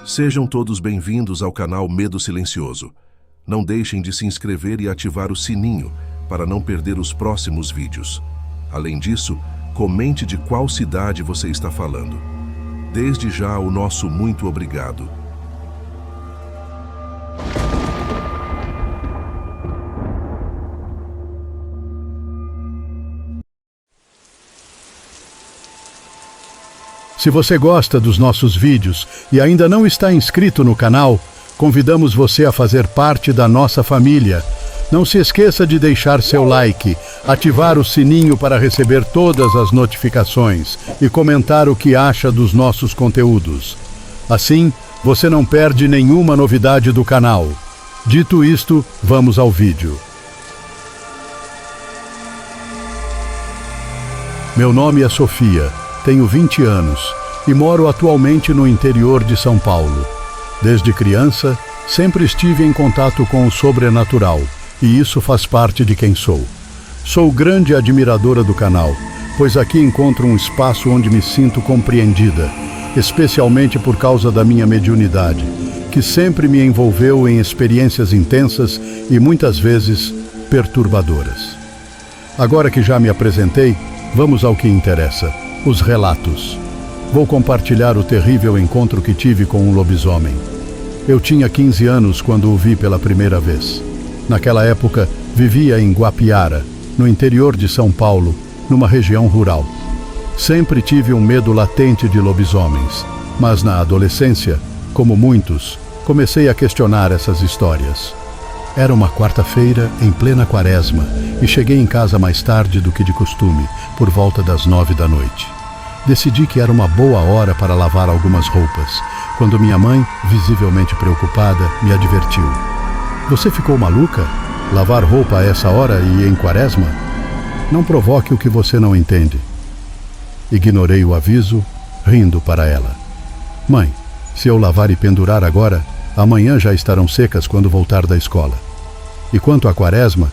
Sejam todos bem-vindos ao canal Medo Silencioso. Não deixem de se inscrever e ativar o sininho para não perder os próximos vídeos. Além disso, comente de qual cidade você está falando. Desde já, o nosso muito obrigado. Se você gosta dos nossos vídeos e ainda não está inscrito no canal, convidamos você a fazer parte da nossa família. Não se esqueça de deixar seu like, ativar o sininho para receber todas as notificações e comentar o que acha dos nossos conteúdos. Assim, você não perde nenhuma novidade do canal. Dito isto, vamos ao vídeo. Meu nome é Sofia. Tenho 20 anos e moro atualmente no interior de São Paulo. Desde criança, sempre estive em contato com o sobrenatural e isso faz parte de quem sou. Sou grande admiradora do canal, pois aqui encontro um espaço onde me sinto compreendida, especialmente por causa da minha mediunidade, que sempre me envolveu em experiências intensas e muitas vezes perturbadoras. Agora que já me apresentei, vamos ao que interessa. Os relatos. Vou compartilhar o terrível encontro que tive com um lobisomem. Eu tinha 15 anos quando o vi pela primeira vez. Naquela época, vivia em Guapiara, no interior de São Paulo, numa região rural. Sempre tive um medo latente de lobisomens, mas na adolescência, como muitos, comecei a questionar essas histórias. Era uma quarta-feira, em plena quaresma, e cheguei em casa mais tarde do que de costume, por volta das 9 da noite. Decidi que era uma boa hora para lavar algumas roupas, quando minha mãe, visivelmente preocupada, me advertiu. Você ficou maluca? Lavar roupa a essa hora e em quaresma? Não provoque o que você não entende. Ignorei o aviso, rindo para ela. Mãe, se eu lavar e pendurar agora, amanhã já estarão secas quando voltar da escola. E quanto à quaresma,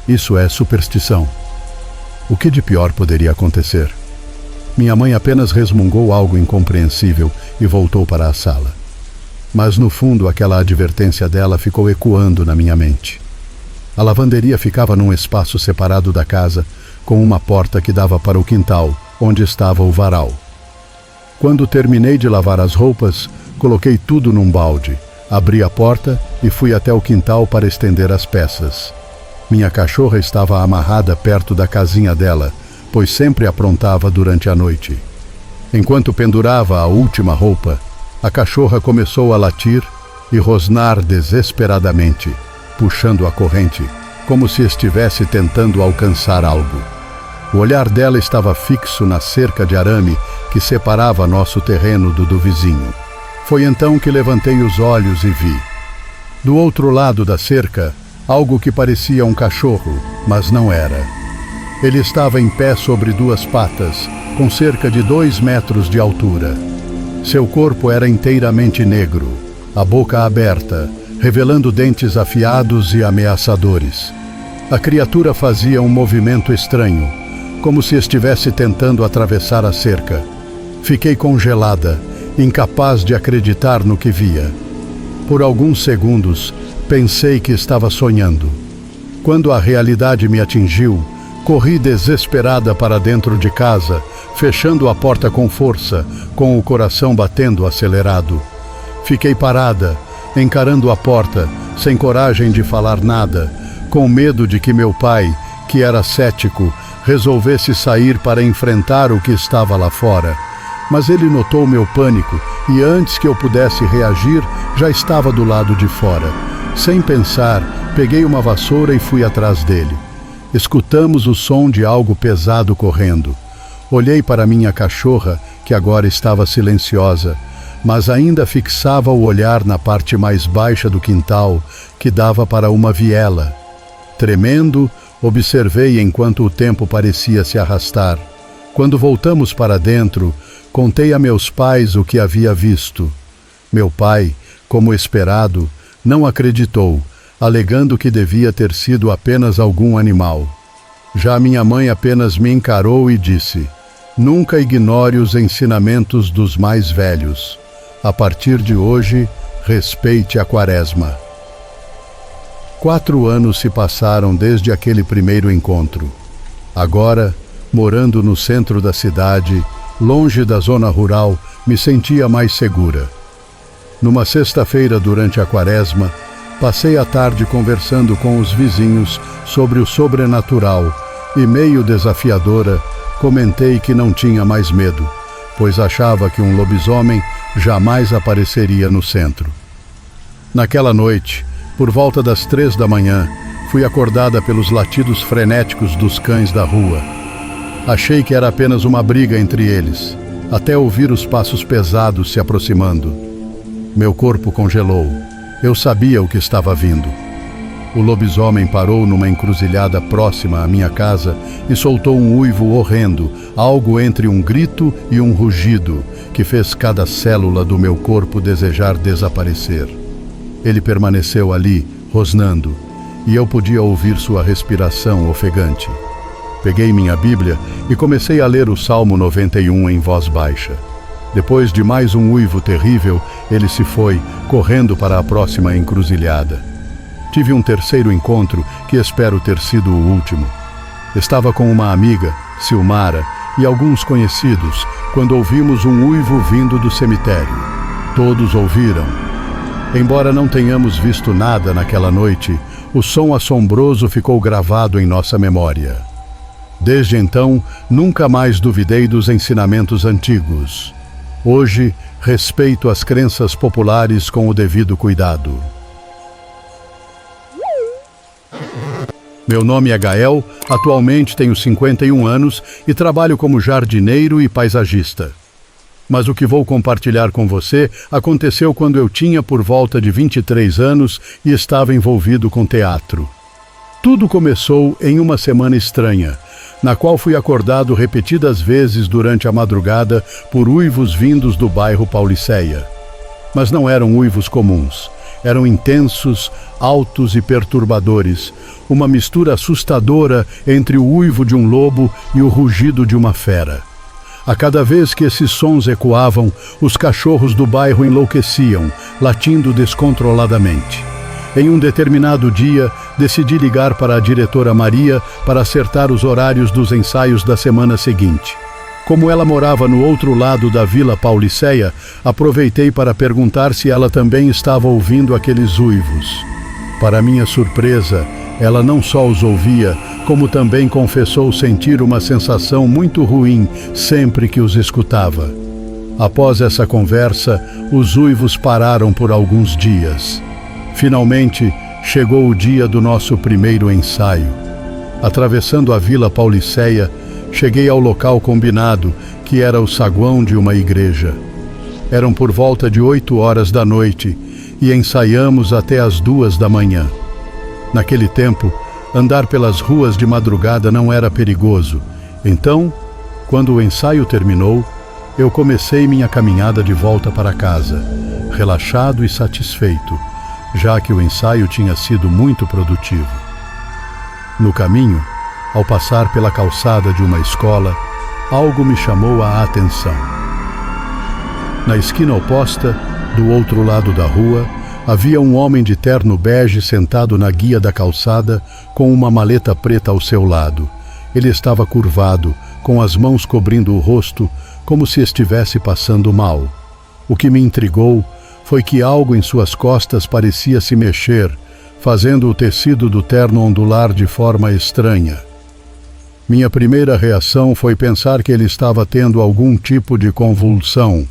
isso é superstição. O que de pior poderia acontecer? Minha mãe apenas resmungou algo incompreensível e voltou para a sala. Mas no fundo aquela advertência dela ficou ecoando na minha mente. A lavanderia ficava num espaço separado da casa, com uma porta que dava para o quintal, onde estava o varal. Quando terminei de lavar as roupas, coloquei tudo num balde, abri a porta e fui até o quintal para estender as peças. Minha cachorra estava amarrada perto da casinha dela, pois sempre aprontava durante a noite. Enquanto pendurava a última roupa, a cachorra começou a latir e rosnar desesperadamente, puxando a corrente, como se estivesse tentando alcançar algo. O olhar dela estava fixo na cerca de arame que separava nosso terreno do vizinho. Foi então que levantei os olhos e vi. Do outro lado da cerca, algo que parecia um cachorro, mas não era. Ele estava em pé sobre duas patas, com cerca de 2 metros de altura. Seu corpo era inteiramente negro, a boca aberta, revelando dentes afiados e ameaçadores. A criatura fazia um movimento estranho, como se estivesse tentando atravessar a cerca. Fiquei congelada, incapaz de acreditar no que via. Por alguns segundos, pensei que estava sonhando. Quando a realidade me atingiu, corri desesperada para dentro de casa, fechando a porta com força, com o coração batendo acelerado. Fiquei parada, encarando a porta, sem coragem de falar nada, com medo de que meu pai, que era cético, resolvesse sair para enfrentar o que estava lá fora. Mas ele notou meu pânico e antes que eu pudesse reagir, já estava do lado de fora. Sem pensar, peguei uma vassoura e fui atrás dele. Escutamos o som de algo pesado correndo. Olhei para minha cachorra, que agora estava silenciosa, mas ainda fixava o olhar na parte mais baixa do quintal, que dava para uma viela. Tremendo, observei enquanto o tempo parecia se arrastar. Quando voltamos para dentro, contei a meus pais o que havia visto. Meu pai, como esperado, não acreditou, alegando que devia ter sido apenas algum animal. Já minha mãe apenas me encarou e disse: nunca ignore os ensinamentos dos mais velhos. A partir de hoje, respeite a Quaresma. 4 anos se passaram desde aquele primeiro encontro. Agora, morando no centro da cidade, longe da zona rural, me sentia mais segura. Numa sexta-feira durante a Quaresma, passei a tarde conversando com os vizinhos sobre o sobrenatural e, meio desafiadora, comentei que não tinha mais medo, pois achava que um lobisomem jamais apareceria no centro. Naquela noite, por volta das 3 da manhã, fui acordada pelos latidos frenéticos dos cães da rua. Achei que era apenas uma briga entre eles, até ouvir os passos pesados se aproximando. Meu corpo congelou. Eu sabia o que estava vindo. O lobisomem parou numa encruzilhada próxima à minha casa e soltou um uivo horrendo, algo entre um grito e um rugido, que fez cada célula do meu corpo desejar desaparecer. Ele permaneceu ali, rosnando, e eu podia ouvir sua respiração ofegante. Peguei minha Bíblia e comecei a ler o Salmo 91 em voz baixa. Depois de mais um uivo terrível, ele se foi, correndo para a próxima encruzilhada. Tive um terceiro encontro que espero ter sido o último. Estava com uma amiga, Silmara, e alguns conhecidos, quando ouvimos um uivo vindo do cemitério. Todos ouviram. Embora não tenhamos visto nada naquela noite, o som assombroso ficou gravado em nossa memória. Desde então, nunca mais duvidei dos ensinamentos antigos. Hoje, respeito as crenças populares com o devido cuidado. Meu nome é Gael, atualmente tenho 51 anos e trabalho como jardineiro e paisagista. Mas o que vou compartilhar com você aconteceu quando eu tinha por volta de 23 anos e estava envolvido com teatro. Tudo começou em uma semana estranha, na qual fui acordado repetidas vezes durante a madrugada por uivos vindos do bairro Pauliceia. Mas não eram uivos comuns. Eram intensos, altos e perturbadores, uma mistura assustadora entre o uivo de um lobo e o rugido de uma fera. A cada vez que esses sons ecoavam, os cachorros do bairro enlouqueciam, latindo descontroladamente. Em um determinado dia, decidi ligar para a diretora Maria para acertar os horários dos ensaios da semana seguinte. Como ela morava no outro lado da Vila Pauliceia, aproveitei para perguntar se ela também estava ouvindo aqueles uivos. Para minha surpresa, ela não só os ouvia, como também confessou sentir uma sensação muito ruim sempre que os escutava. Após essa conversa, os uivos pararam por alguns dias. Finalmente, chegou o dia do nosso primeiro ensaio. Atravessando a Vila Pauliceia, cheguei ao local combinado, que era o saguão de uma igreja. Eram por volta de 8 horas da noite e ensaiamos até as 2 da manhã. Naquele tempo, andar pelas ruas de madrugada não era perigoso. Então, quando o ensaio terminou, eu comecei minha caminhada de volta para casa, relaxado e satisfeito, já que o ensaio tinha sido muito produtivo. No caminho, ao passar pela calçada de uma escola, algo me chamou a atenção. Na esquina oposta, do outro lado da rua, havia um homem de terno bege sentado na guia da calçada, com uma maleta preta ao seu lado. Ele estava curvado, com as mãos cobrindo o rosto, como se estivesse passando mal. O que me intrigou foi que algo em suas costas parecia se mexer, fazendo o tecido do terno ondular de forma estranha. Minha primeira reação foi pensar que ele estava tendo algum tipo de convulsão.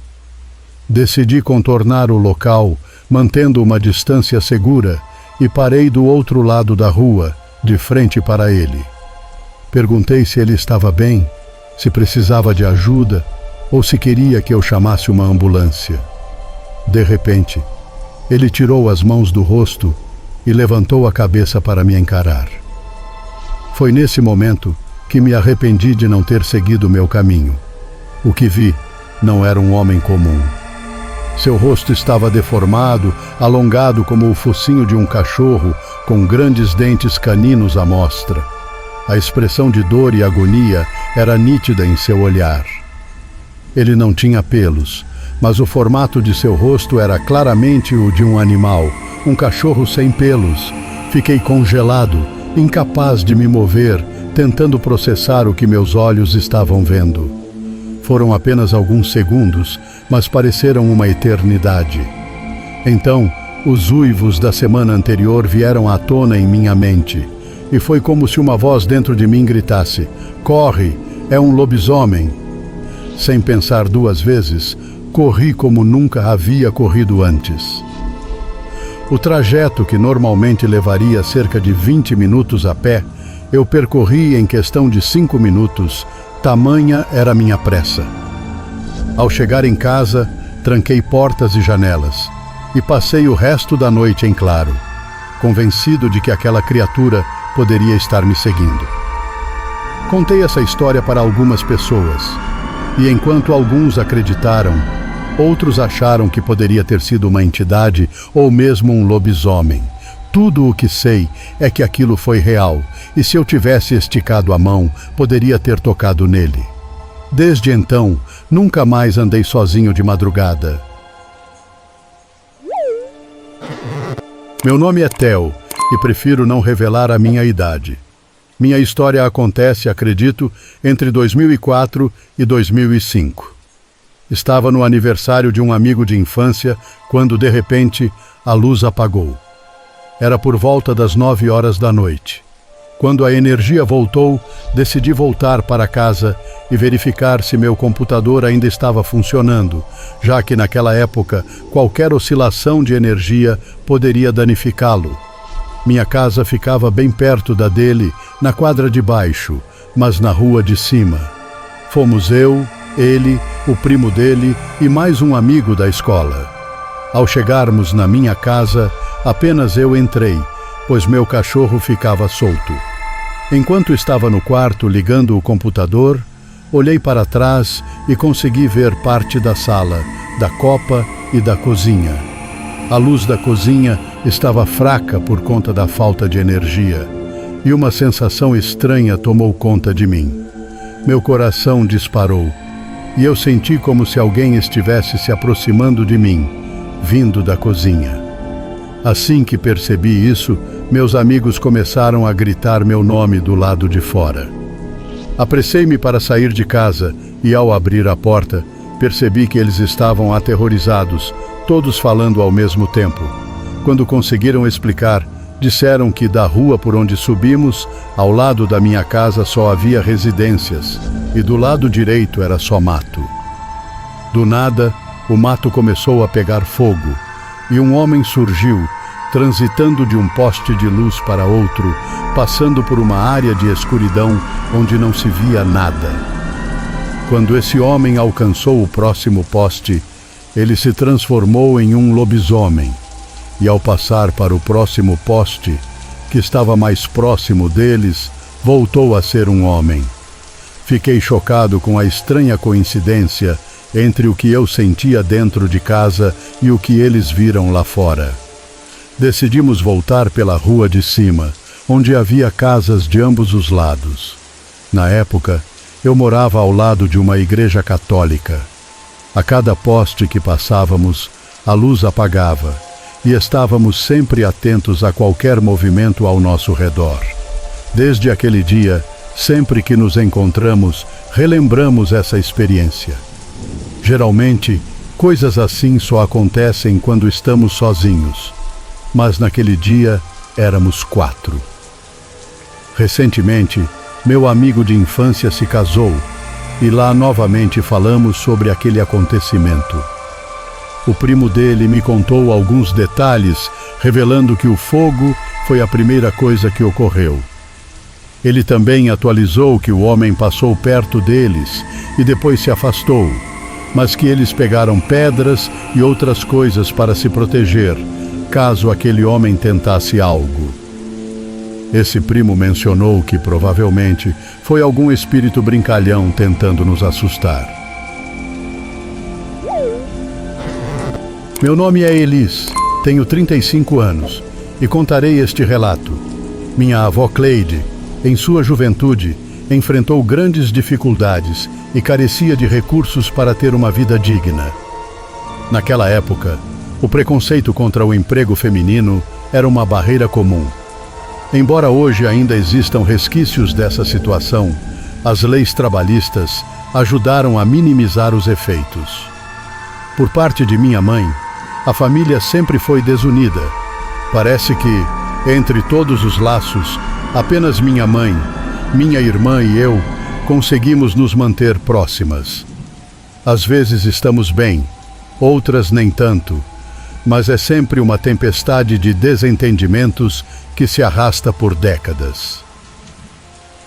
Decidi contornar o local, mantendo uma distância segura, e parei do outro lado da rua, de frente para ele. Perguntei se ele estava bem, se precisava de ajuda, ou se queria que eu chamasse uma ambulância. De repente, ele tirou as mãos do rosto e levantou a cabeça para me encarar. Foi nesse momento que me arrependi de não ter seguido meu caminho. O que vi não era um homem comum. Seu rosto estava deformado, alongado como o focinho de um cachorro, com grandes dentes caninos à mostra. A expressão de dor e agonia era nítida em seu olhar. Ele não tinha pelos, mas o formato de seu rosto era claramente o de um animal, um cachorro sem pelos. Fiquei congelado, incapaz de me mover, tentando processar o que meus olhos estavam vendo. Foram apenas alguns segundos, mas pareceram uma eternidade. Então, os uivos da semana anterior vieram à tona em minha mente, e foi como se uma voz dentro de mim gritasse: "Corre, é um lobisomem!" Sem pensar duas vezes, corri como nunca havia corrido antes. O trajeto, que normalmente levaria cerca de 20 minutos a pé, eu percorri em questão de 5 minutos, tamanha era minha pressa. Ao chegar em casa, tranquei portas e janelas, e passei o resto da noite em claro, convencido de que aquela criatura poderia estar me seguindo. Contei essa história para algumas pessoas, e enquanto alguns acreditaram, outros acharam que poderia ter sido uma entidade ou mesmo um lobisomem. Tudo o que sei é que aquilo foi real, e se eu tivesse esticado a mão, poderia ter tocado nele. Desde então, nunca mais andei sozinho de madrugada. Meu nome é Theo, e prefiro não revelar a minha idade. Minha história acontece, acredito, entre 2004 e 2005. Estava no aniversário de um amigo de infância quando, de repente, a luz apagou. Era por volta das 9 horas da noite. Quando a energia voltou, decidi voltar para casa e verificar se meu computador ainda estava funcionando, já que naquela época qualquer oscilação de energia poderia danificá-lo. Minha casa ficava bem perto da dele, na quadra de baixo, mas na rua de cima. Fomos eu, ele, o primo dele e mais um amigo da escola. Ao chegarmos na minha casa, apenas eu entrei, pois meu cachorro ficava solto. Enquanto estava no quarto ligando o computador, olhei para trás e consegui ver parte da sala, da copa e da cozinha. A luz da cozinha estava fraca por conta da falta de energia, e uma sensação estranha tomou conta de mim. Meu coração disparou, e eu senti como se alguém estivesse se aproximando de mim, vindo da cozinha. Assim que percebi isso, meus amigos começaram a gritar meu nome do lado de fora. Apressei-me para sair de casa e, ao abrir a porta, percebi que eles estavam aterrorizados, todos falando ao mesmo tempo. Quando conseguiram explicar, disseram que da rua por onde subimos, ao lado da minha casa só havia residências, e do lado direito era só mato. Do nada, o mato começou a pegar fogo, e um homem surgiu, transitando de um poste de luz para outro, passando por uma área de escuridão onde não se via nada. Quando esse homem alcançou o próximo poste, ele se transformou em um lobisomem, e ao passar para o próximo poste, que estava mais próximo deles, voltou a ser um homem. Fiquei chocado com a estranha coincidência entre o que eu sentia dentro de casa e o que eles viram lá fora. Decidimos voltar pela rua de cima, onde havia casas de ambos os lados. Na época, eu morava ao lado de uma igreja católica. A cada poste que passávamos, a luz apagava, e estávamos sempre atentos a qualquer movimento ao nosso redor. Desde aquele dia, sempre que nos encontramos, relembramos essa experiência. Geralmente, coisas assim só acontecem quando estamos sozinhos, mas naquele dia éramos 4. Recentemente, meu amigo de infância se casou, e lá novamente falamos sobre aquele acontecimento. O primo dele me contou alguns detalhes, revelando que o fogo foi a primeira coisa que ocorreu. Ele também atualizou que o homem passou perto deles e depois se afastou, mas que eles pegaram pedras e outras coisas para se proteger, caso aquele homem tentasse algo. Esse primo mencionou que provavelmente foi algum espírito brincalhão tentando nos assustar. Meu nome é Elis, tenho 35 anos e contarei este relato. Minha avó Cleide, em sua juventude, enfrentou grandes dificuldades e carecia de recursos para ter uma vida digna. Naquela época, o preconceito contra o emprego feminino era uma barreira comum. Embora hoje ainda existam resquícios dessa situação, as leis trabalhistas ajudaram a minimizar os efeitos. Por parte de minha mãe, a família sempre foi desunida. Parece que, entre todos os laços, apenas minha mãe, minha irmã e eu conseguimos nos manter próximas. Às vezes estamos bem, outras nem tanto, mas é sempre uma tempestade de desentendimentos que se arrasta por décadas.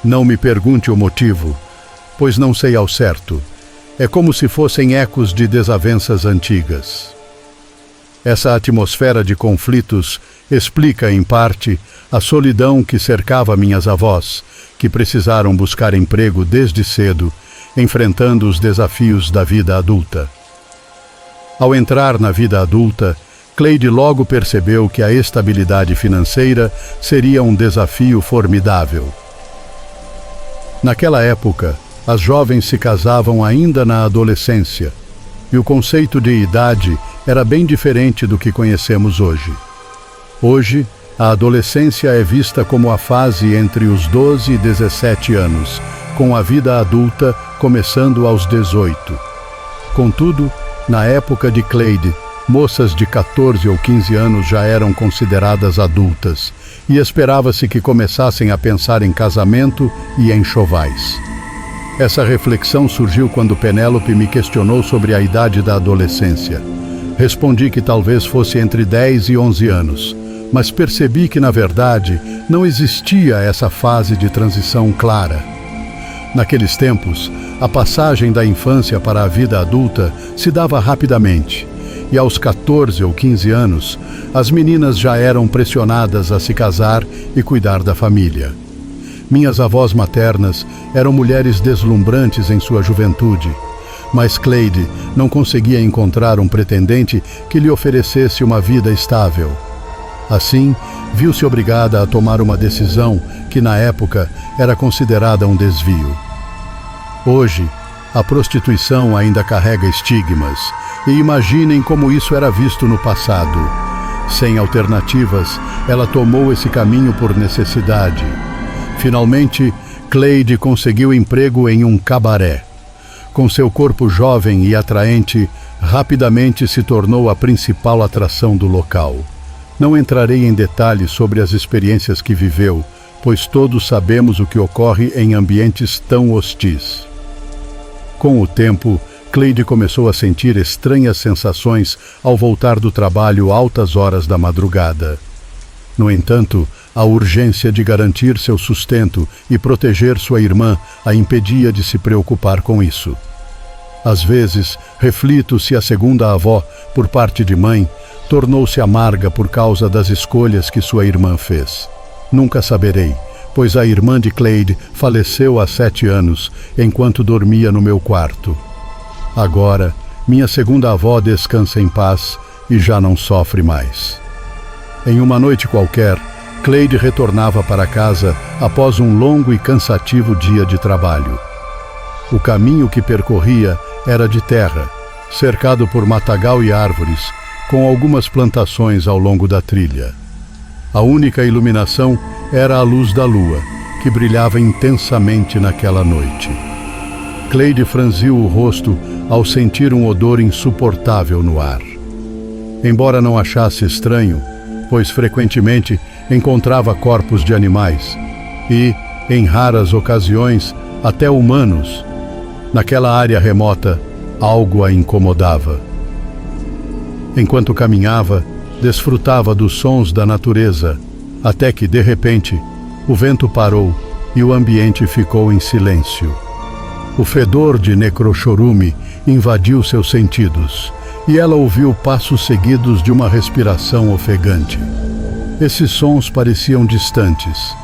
Não me pergunte o motivo, pois não sei ao certo. É como se fossem ecos de desavenças antigas. Essa atmosfera de conflitos explica, em parte, a solidão que cercava minhas avós, que precisaram buscar emprego desde cedo, enfrentando os desafios da vida adulta. Ao entrar na vida adulta, Cleide logo percebeu que a estabilidade financeira seria um desafio formidável. Naquela época, as jovens se casavam ainda na adolescência, e o conceito de idade era bem diferente do que conhecemos hoje. Hoje, a adolescência é vista como a fase entre os 12 e 17 anos, com a vida adulta começando aos 18. Contudo, na época de Cleide, moças de 14 ou 15 anos já eram consideradas adultas, e esperava-se que começassem a pensar em casamento e enxovais. Essa reflexão surgiu quando Penélope me questionou sobre a idade da adolescência. Respondi que talvez fosse entre 10 e 11 anos, mas percebi que, na verdade, não existia essa fase de transição clara. Naqueles tempos, a passagem da infância para a vida adulta se dava rapidamente, e aos 14 ou 15 anos, as meninas já eram pressionadas a se casar e cuidar da família. Minhas avós maternas eram mulheres deslumbrantes em sua juventude, mas Cleide não conseguia encontrar um pretendente que lhe oferecesse uma vida estável. Assim, viu-se obrigada a tomar uma decisão que, na época, era considerada um desvio. Hoje, a prostituição ainda carrega estigmas, e imaginem como isso era visto no passado. Sem alternativas, ela tomou esse caminho por necessidade. Finalmente, Cleide conseguiu emprego em um cabaré. Com seu corpo jovem e atraente, rapidamente se tornou a principal atração do local. Não entrarei em detalhes sobre as experiências que viveu, pois todos sabemos o que ocorre em ambientes tão hostis. Com o tempo, Cleide começou a sentir estranhas sensações ao voltar do trabalho altas horas da madrugada. No entanto, a urgência de garantir seu sustento e proteger sua irmã a impedia de se preocupar com isso. Às vezes, reflito se a segunda avó, por parte de mãe, tornou-se amarga por causa das escolhas que sua irmã fez. Nunca saberei, pois a irmã de Cleide faleceu há 7 anos, enquanto dormia no meu quarto. Agora, minha segunda avó descansa em paz e já não sofre mais. Em uma noite qualquer, Cleide retornava para casa após um longo e cansativo dia de trabalho. O caminho que percorria era de terra, cercado por matagal e árvores, com algumas plantações ao longo da trilha. A única iluminação era a luz da lua, que brilhava intensamente naquela noite. Cleide franziu o rosto ao sentir um odor insuportável no ar. Embora não achasse estranho, pois frequentemente encontrava corpos de animais e, em raras ocasiões, até humanos, naquela área remota, algo a incomodava. Enquanto caminhava, desfrutava dos sons da natureza, até que, de repente, o vento parou e o ambiente ficou em silêncio. O fedor de necrochorume invadiu seus sentidos, e ela ouviu passos seguidos de uma respiração ofegante. Esses sons pareciam distantes,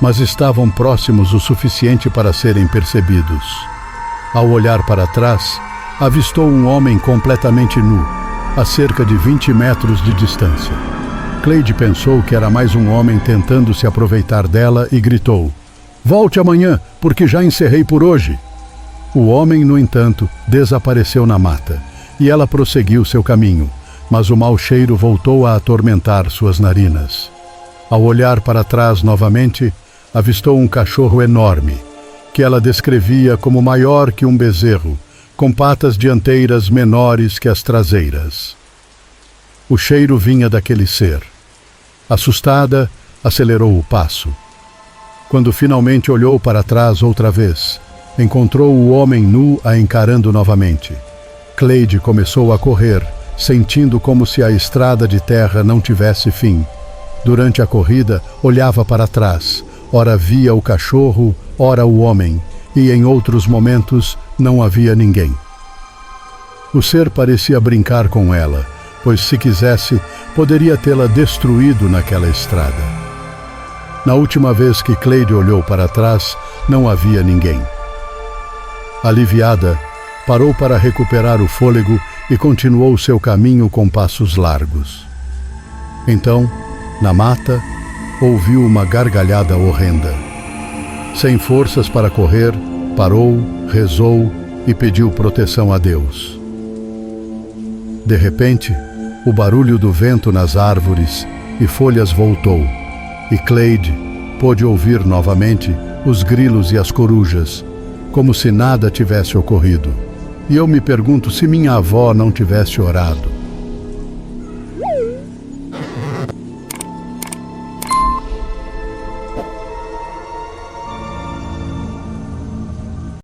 mas estavam próximos o suficiente para serem percebidos. Ao olhar para trás, avistou um homem completamente nu, a cerca de 20 metros de distância. Cleide pensou que era mais um homem tentando se aproveitar dela e gritou: "Volte amanhã, porque já encerrei por hoje." O homem, no entanto, desapareceu na mata, e ela prosseguiu seu caminho, mas o mau cheiro voltou a atormentar suas narinas. Ao olhar para trás novamente, avistou um cachorro enorme, que ela descrevia como maior que um bezerro, com patas dianteiras menores que as traseiras. O cheiro vinha daquele ser. Assustada, acelerou o passo. Quando finalmente olhou para trás outra vez, encontrou o homem nu a encarando novamente. Cleide começou a correr, sentindo como se a estrada de terra não tivesse fim. Durante a corrida, olhava para trás, ora via o cachorro, ora o homem, e em outros momentos não havia ninguém. O ser parecia brincar com ela, pois se quisesse, poderia tê-la destruído naquela estrada. Na última vez que Cleide olhou para trás, não havia ninguém. Aliviada, parou para recuperar o fôlego e continuou seu caminho com passos largos. Então, na mata, ouviu uma gargalhada horrenda. Sem forças para correr, parou, rezou e pediu proteção a Deus. De repente, o barulho do vento nas árvores e folhas voltou, e Cleide pôde ouvir novamente os grilos e as corujas, como se nada tivesse ocorrido. E eu me pergunto se minha avó não tivesse orado.